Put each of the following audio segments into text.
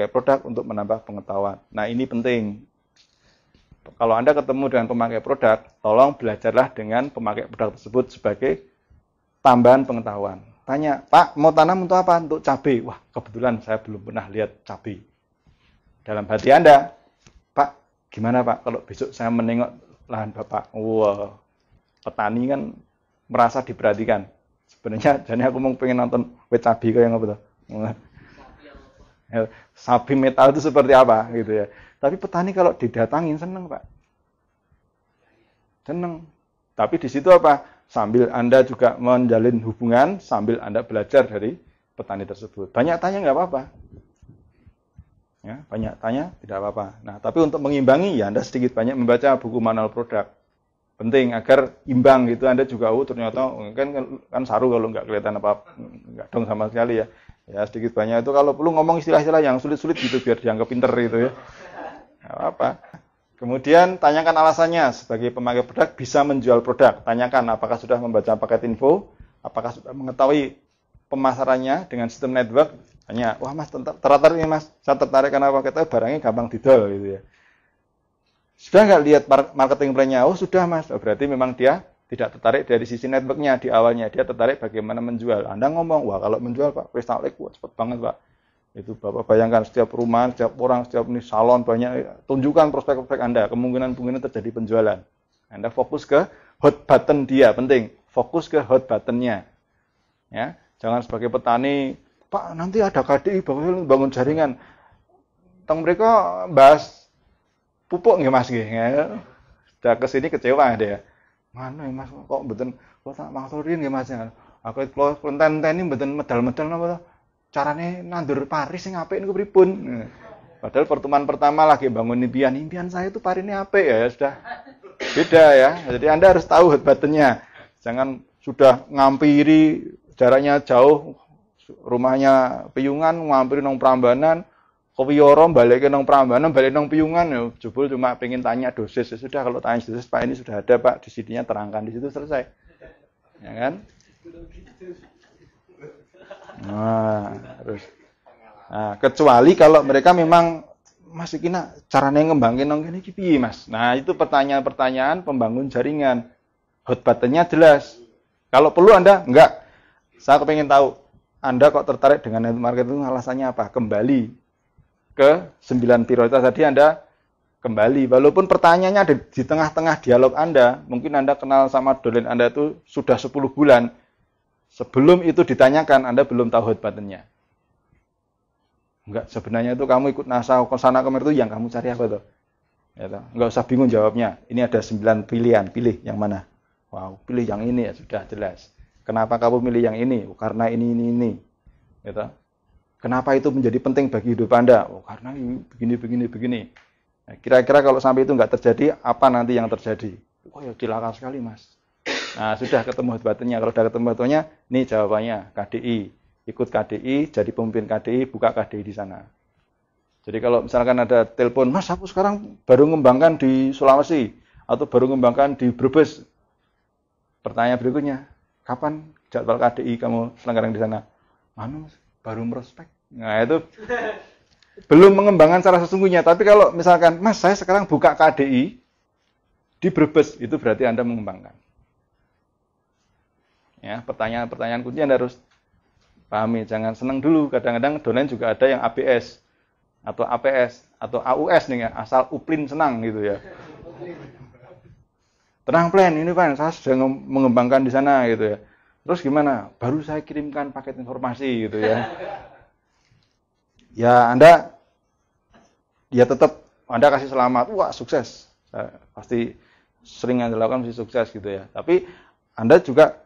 pemakai produk untuk menambah pengetahuan. Nah, ini penting. Kalau Anda ketemu dengan pemakai produk, tolong belajarlah dengan pemakai produk tersebut sebagai tambahan pengetahuan. Tanya, Pak, mau tanam untuk apa? Untuk cabai. Wah, kebetulan saya belum pernah lihat cabai. Dalam hati Anda, Pak, gimana Pak kalau besok saya menengok lahan Bapak? Wah, petani kan merasa diperhatikan. Sebenarnya jadi aku mau pengen nonton wet cabai kayak apa tuh? Sapi metal itu seperti apa gitu ya. Tapi petani kalau didatangin seneng Pak. Seneng. Tapi di situ apa? Sambil Anda juga menjalin hubungan, sambil Anda belajar dari petani tersebut. Banyak tanya nggak apa-apa. Ya, banyak tanya tidak apa-apa. Nah, tapi untuk mengimbangi ya Anda sedikit banyak membaca buku manual produk. Penting agar imbang gitu. Anda juga ternyata kan saru kalau nggak kelihatan apa-apa, nggak dong sama sekali ya. Ya sedikit banyak itu kalau perlu ngomong istilah-istilah yang sulit-sulit gitu biar dianggap pinter gitu ya. Nggak apa-apa. Kemudian tanyakan alasannya sebagai pemakai produk bisa menjual produk. Tanyakan apakah sudah membaca paket info, apakah sudah mengetahui pemasarannya dengan sistem network. Tanya, wah Mas tertarik nih Mas, saya tertarik karena paketnya barangnya gampang didol gitu ya. Sudah nggak lihat marketing plan-nya? Oh sudah Mas, berarti memang dia tidak tertarik dari sisi networknya di awalnya. Dia tertarik bagaimana menjual. Anda ngomong, wah kalau menjual Pak, wis tak cepet banget Pak. Itu Bapak bayangkan setiap perumahan, setiap orang, setiap nih salon banyak. Tunjukkan prospek-prospek Anda, kemungkinan terjadi penjualan. Anda fokus ke hot button dia, penting. Fokus ke hot buttonnya. Ya, jangan sebagai petani, Pak nanti ada KDI bangun jaringan. Teng mereka bahas pupuk nggih Mas nggih. Sudah ke sini kecewa dia. Mana ya Mas kok mboten kok tak maksurin nggih Mas ya. Aku konten ini mboten medal-medal napa to? Carane nandur pari sing apik niku pripun? Padahal pertemuan pertama lagi bangun impian saya itu pari ini apik ya sudah. Beda ya. Jadi Anda harus tahu hot buttonnya. Jangan sudah ngampiri jaraknya jauh rumahnya Piyungan ngampiri nang Prambanan, Kewiyoro balik ke nang Prambanan, balik nang Piyungan ya jebul cuma pengen tanya dosis. Ya sudah kalau tanya dosis Pak ini sudah ada Pak, di CD-nya terangkan di situ selesai. Ya kan? Nah, terus. Nah, kecuali kalau mereka memang Mas iki nak carane ngembangke nang kene iki piye, Mas? Nah, itu pertanyaan-pertanyaan pembangun jaringan. Hot button-nya jelas. Kalau perlu Anda enggak. Saya kepengen tahu Anda kok tertarik dengan network marketing alasannya apa? Kembali ke 9 prioritas tadi Anda kembali. Walaupun pertanyaannya ada di tengah-tengah dialog Anda, mungkin Anda kenal sama dolen Anda itu sudah 10 bulan. Sebelum itu ditanyakan, Anda belum tahu hot button-nya. Enggak, sebenarnya itu kamu ikut NASA ke sana kemari itu yang kamu cari apa tuh? Ya, enggak usah bingung jawabnya. Ini ada 9 pilihan, pilih yang mana? Wow, pilih yang ini ya sudah jelas. Kenapa kamu milih yang ini? Oh, karena ini. Gitu. Kenapa itu menjadi penting bagi hidup Anda? Oh, karena begini. Nah, kira-kira kalau sampai itu enggak terjadi, apa nanti yang terjadi? Oh ya, cilaka sekali, Mas. Nah, sudah ketemu hot button-nya. Kalau sudah ketemu hot button-nya, nih jawabannya, KDI. Ikut KDI, jadi pemimpin KDI, buka KDI di sana. Jadi kalau misalkan ada telepon, Mas, aku sekarang baru ngembangkan di Sulawesi, atau baru ngembangkan di Brebes. Pertanyaan berikutnya, kapan jadwal KDI kamu selenggarakan di sana? Anu, baru merospek. Nah, itu belum mengembangkan secara sesungguhnya. Tapi kalau misalkan, Mas, saya sekarang buka KDI di Brebes, itu berarti Anda mengembangkan. Ya, pertanyaan-pertanyaan kunci Anda harus pahami. Jangan senang dulu. Kadang-kadang dolen juga ada yang ABS atau APS atau AUS nih ya, asal uplin senang gitu ya. Tenang plan, ini Pak, saya sedang mengembangkan di sana gitu ya. Terus gimana? Baru saya kirimkan paket informasi gitu ya. Ya Anda tetap Anda kasih selamat, wah sukses. Pasti sering yang dilakukan pasti sukses gitu ya. Tapi Anda juga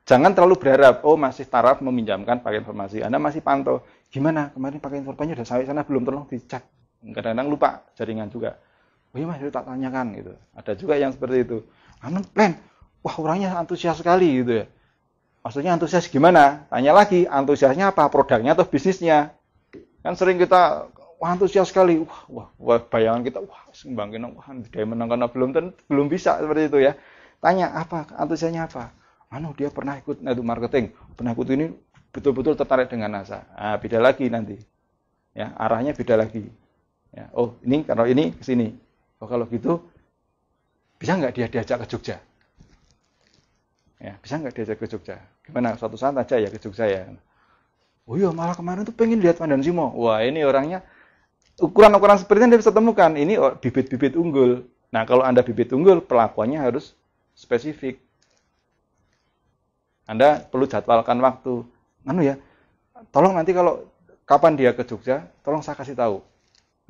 jangan terlalu berharap, oh masih taraf meminjamkan paket informasi. Anda masih pantau, gimana kemarin paket informasinya udah sampai sana belum, tolong dicek. Kadang-kadang lupa jaringan juga. Oh iya Mas, tak tanyakan gitu. Ada juga yang seperti itu. Anu plan, wah orangnya antusias sekali gitu ya. Maksudnya antusias gimana? Tanya lagi, antusiasnya apa? Produknya atau bisnisnya? Kan sering kita, wah antusias sekali. Wah bayangan kita, wah ngembangin, wah dia menang karena belum bisa seperti itu ya. Tanya apa? Antusiasnya apa? Anu dia pernah ikut network marketing, pernah ikut ini, betul-betul tertarik dengan NASA. Nah, beda lagi nanti. Ya, arahnya beda lagi. Ya, oh, ini kalau ini ke sini. Oh, kalau gitu bisa nggak dia diajak ke Jogja? Ya, bisa nggak diajak ke Jogja? Gimana? Suatu saat aja ya ke Jogja ya. Oh iya, malah kemarin tuh pengen lihat Pandan Simo. Wah, ini orangnya ukuran-ukuran seperti ini Anda bisa temukan. Ini bibit-bibit unggul. Nah, kalau Anda bibit unggul, perlakuannya harus spesifik. Anda perlu jadwalkan waktu. Anu ya, tolong nanti kalau kapan dia ke Jogja, tolong saya kasih tahu.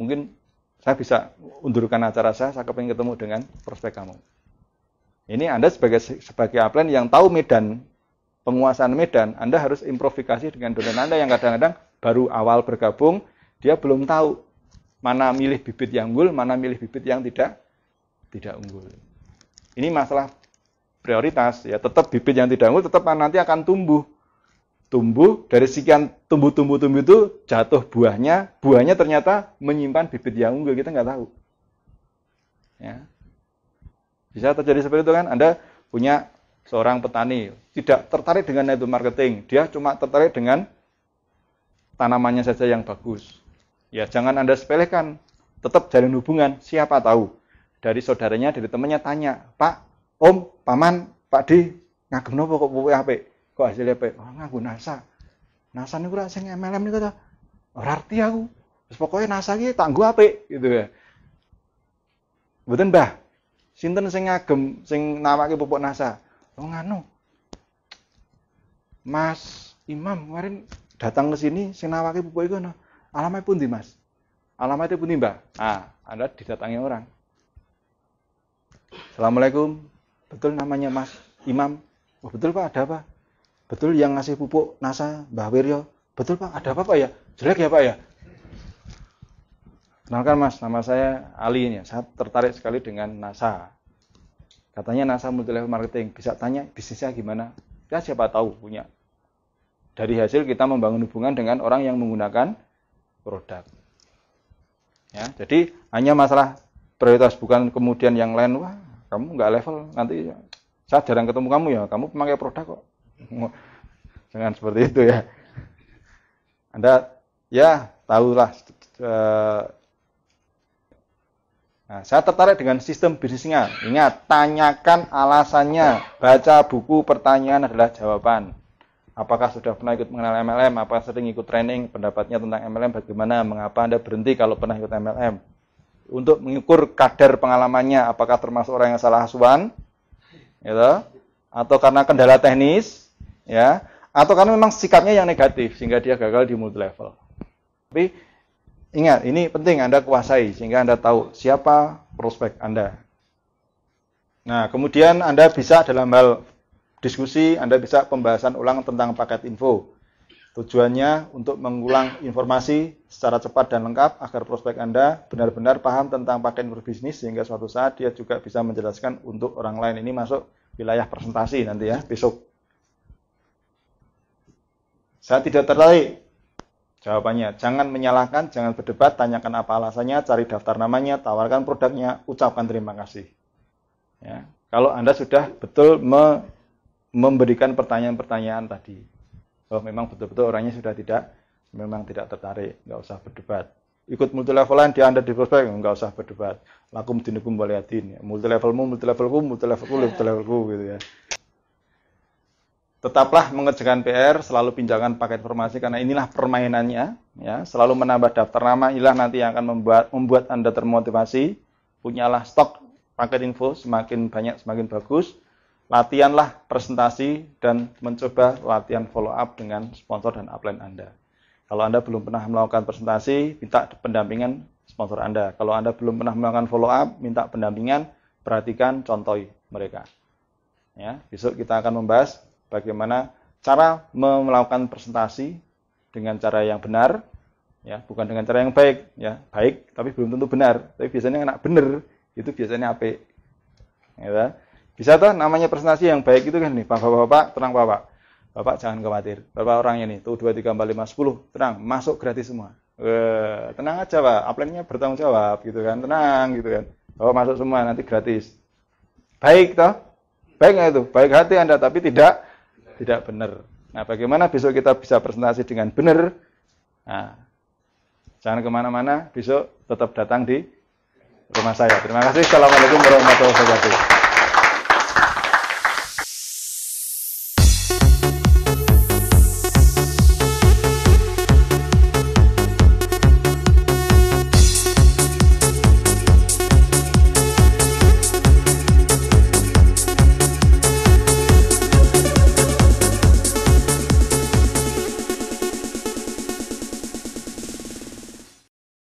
Mungkin saya bisa undurkan acara saya kepengen ketemu dengan prospek kamu. Ini Anda sebagai upline yang tahu medan, penguasaan medan, Anda harus improvisasi dengan dosen Anda yang kadang-kadang baru awal bergabung, dia belum tahu mana milih bibit yang unggul, mana milih bibit yang tidak unggul. Ini masalah prioritas, ya tetap bibit yang tidak unggul tetap nanti akan tumbuh dari sekian tumbuh itu jatuh buahnya ternyata menyimpan bibit yang unggul, kita nggak tahu. Ya. Bisa terjadi seperti itu kan? Anda punya seorang petani tidak tertarik dengan network marketing, dia cuma tertarik dengan tanamannya saja yang bagus. Ya jangan Anda sepelekan, tetap jalin hubungan. Siapa tahu dari saudaranya, dari temannya tanya, Pak, Om, Paman, Pak D, ngagem nopo kok pupuk apik? Kok hasilnya apik? Oh, nganggo NASA. NASA niku ra sing MLM niku ta. Ora arti aku. Terus pokoknya NASA iki tak nggo apik gitu ya. Mboten, Mbah. Sinten sing ngagem sing nawake pupuk NASA? Oh nganu. Mas Imam kemarin datang ke sini sing nawake pupuk iku ana. Alamatnya pundi, Mas? Alamatnya pundi, Mbah? Ah, Anda didatangi orang. Assalamualaikum. Betul namanya Mas Imam? Oh, betul Pak, ada apa? Betul yang ngasih pupuk NASA Mbah Wiryo? Betul Pak, ada apa Pak ya? Jelek ya Pak ya? Kenalkan Mas, nama saya Ali ya. Saya tertarik sekali dengan NASA. Katanya NASA multi-level marketing. Bisa tanya bisnisnya gimana? Ya siapa tahu punya. Dari hasil kita membangun hubungan dengan orang yang menggunakan produk. Ya, jadi hanya masalah prioritas, bukan kemudian yang lain. Wah, kamu nggak level, nanti saya jarang ketemu kamu ya. Kamu pemakai produk kok. Jangan seperti itu ya. Anda ya tahulah. Nah, saya tertarik dengan sistem bisnisnya. Ingat, tanyakan alasannya. Baca buku, pertanyaan adalah jawaban. Apakah sudah pernah ikut mengenal MLM? Apakah sering ikut training? Pendapatnya tentang MLM bagaimana? Mengapa Anda berhenti kalau pernah ikut MLM? Untuk mengukur kadar pengalamannya, apakah termasuk orang yang salah asuhan? Gitu? Atau karena kendala teknis? Ya? Atau karena memang sikapnya yang negatif, sehingga dia gagal di multi level. Tapi ingat, ini penting Anda kuasai sehingga Anda tahu siapa prospek Anda. Nah, kemudian Anda bisa dalam hal diskusi, Anda bisa pembahasan ulang tentang paket info. Tujuannya untuk mengulang informasi secara cepat dan lengkap agar prospek Anda benar-benar paham tentang paket info bisnis sehingga suatu saat dia juga bisa menjelaskan untuk orang lain. Ini masuk wilayah presentasi nanti ya, besok. Saya tidak tertarik. Jawabannya, jangan menyalahkan, jangan berdebat, tanyakan apa alasannya, cari daftar namanya, tawarkan produknya, ucapkan terima kasih. Ya. Kalau Anda sudah betul memberikan pertanyaan-pertanyaan tadi, oh memang betul-betul orangnya sudah memang tidak tertarik, nggak usah berdebat. Ikut multi levelan dia Anda di prospek, nggak usah berdebat. Lakum dinukum waliyadin, multi levelmu, multi levelku gitu ya. Tetaplah mengerjakan PR, selalu pinjamkan paket informasi karena inilah permainannya. Ya, selalu menambah daftar nama, inilah nanti yang akan membuat Anda termotivasi. Punyalah stok paket info, semakin banyak semakin bagus. Latihanlah presentasi dan mencoba latihan follow up dengan sponsor dan upline Anda. Kalau Anda belum pernah melakukan presentasi, minta pendampingan sponsor Anda. Kalau Anda belum pernah melakukan follow up, minta pendampingan, perhatikan, contohi mereka. Ya, besok kita akan membahas bagaimana cara melakukan presentasi dengan cara yang benar, ya, bukan dengan cara yang baik, ya, baik tapi belum tentu benar. Tapi biasanya enak benar, itu biasanya apik. Ya, bisa tuh namanya presentasi yang baik itu kan nih, Bapak-bapak, tenang Bapak. Bapak jangan khawatir. Bapak orangnya nih, tuh 2 3 4 5 10, tenang, masuk gratis semua. Tenang aja Pak, upline-nya bertanggung jawab gitu kan, tenang gitu kan. Bapak masuk semua nanti gratis. Baik toh? Baik nggak itu? Baik hati Anda tapi tidak benar. Nah, bagaimana besok kita bisa presentasi dengan benar? Nah, Jangan kemana-mana, besok tetap datang di rumah saya. Terima kasih. Assalamualaikum warahmatullahi wabarakatuh.